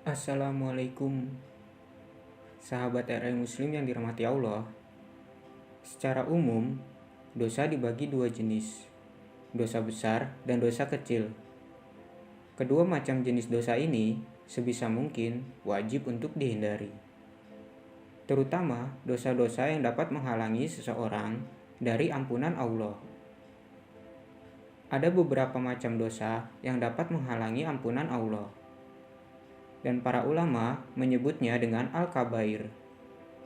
Assalamualaikum, sahabat RI Muslim yang dirahmati Allah. Secara umum, dosa dibagi dua jenis, dosa besar dan dosa kecil. Kedua macam jenis dosa ini sebisa mungkin wajib untuk dihindari. Terutama dosa-dosa yang dapat menghalangi seseorang dari ampunan Allah. Ada beberapa macam dosa yang dapat menghalangi ampunan Allah. Dan para ulama menyebutnya dengan al-kabair,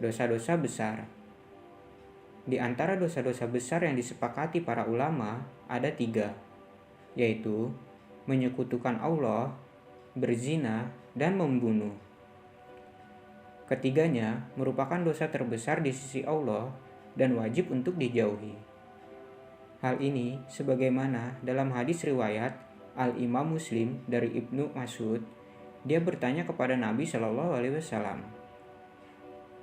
dosa-dosa besar. Di antara dosa-dosa besar yang disepakati para ulama ada 3, yaitu menyekutukan Allah, berzina, dan membunuh. Ketiganya merupakan dosa terbesar di sisi Allah dan wajib untuk dijauhi. Hal ini sebagaimana dalam hadis riwayat Al-Imam Muslim dari Ibnu Mas'ud. Dia bertanya kepada Nabi Shallallahu Alaihi Wasallam,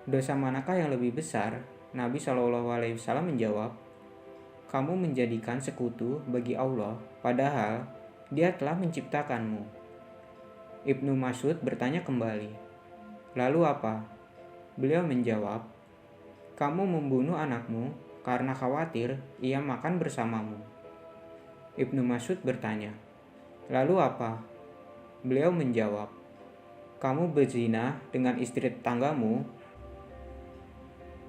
dosa manakah yang lebih besar? Nabi Shallallahu Alaihi Wasallam menjawab, kamu menjadikan sekutu bagi Allah, padahal Dia telah menciptakanmu. Ibnu Mas'ud bertanya kembali, lalu apa? Beliau menjawab, kamu membunuh anakmu karena khawatir ia makan bersamamu. Ibnu Mas'ud bertanya, lalu apa? Beliau menjawab, kamu berzina dengan istri tetanggamu.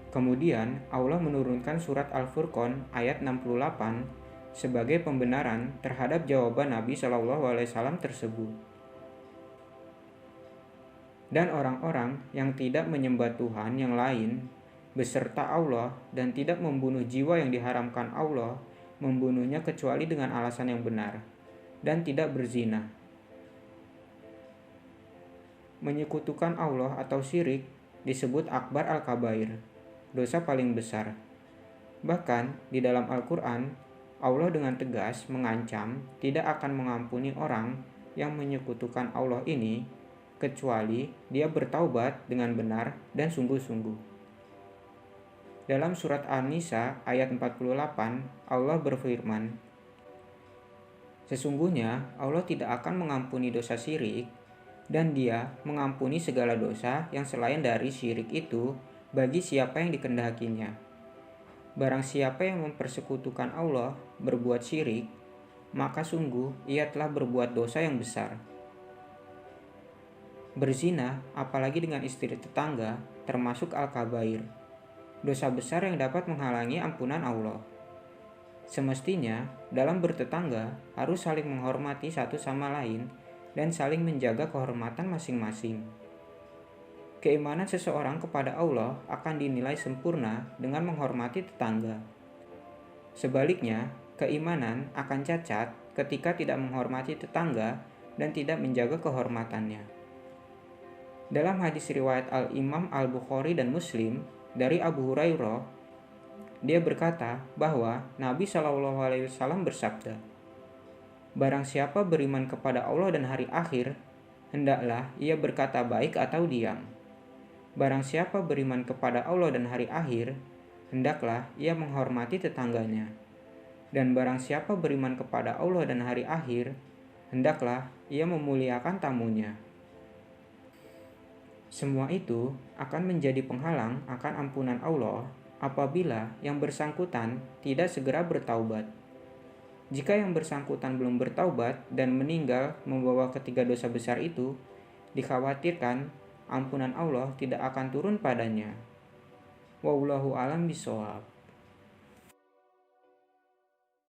Kemudian Allah menurunkan surat Al-Furqan ayat 68 sebagai pembenaran terhadap jawaban Nabi SAW tersebut. Dan orang-orang yang tidak menyembah Tuhan yang lain beserta Allah dan tidak membunuh jiwa yang diharamkan Allah, membunuhnya kecuali dengan alasan yang benar, dan tidak berzina. Menyekutukan Allah atau syirik disebut akbar al-kabair, dosa paling besar. Bahkan di dalam Al-Quran, Allah dengan tegas mengancam tidak akan mengampuni orang yang menyekutukan Allah ini kecuali dia bertaubat dengan benar dan sungguh-sungguh. Dalam surat An-Nisa ayat 48, Allah berfirman, sesungguhnya Allah tidak akan mengampuni dosa syirik, dan Dia mengampuni segala dosa yang selain dari syirik itu bagi siapa yang dikehendakinya. Barang siapa yang mempersekutukan Allah berbuat syirik, maka sungguh ia telah berbuat dosa yang besar. Berzina, apalagi dengan istri tetangga, termasuk al-kabair, dosa besar yang dapat menghalangi ampunan Allah. Semestinya, dalam bertetangga harus saling menghormati satu sama lain dan saling menjaga kehormatan masing-masing. Keimanan seseorang kepada Allah akan dinilai sempurna dengan menghormati tetangga. Sebaliknya, keimanan akan cacat ketika tidak menghormati tetangga dan tidak menjaga kehormatannya. Dalam hadis riwayat Al-Imam Al-Bukhari dan Muslim dari Abu Hurairah, dia berkata bahwa Nabi SAW bersabda, barang siapa beriman kepada Allah dan hari akhir, hendaklah ia berkata baik atau diam. Barang siapa beriman kepada Allah dan hari akhir, hendaklah ia menghormati tetangganya. Dan barang siapa beriman kepada Allah dan hari akhir, hendaklah ia memuliakan tamunya. Semua itu akan menjadi penghalang akan ampunan Allah apabila yang bersangkutan tidak segera bertaubat. Jika yang bersangkutan belum bertaubat dan meninggal membawa ketiga dosa besar itu, dikhawatirkan ampunan Allah tidak akan turun padanya. Wallahu a'lam bishawab.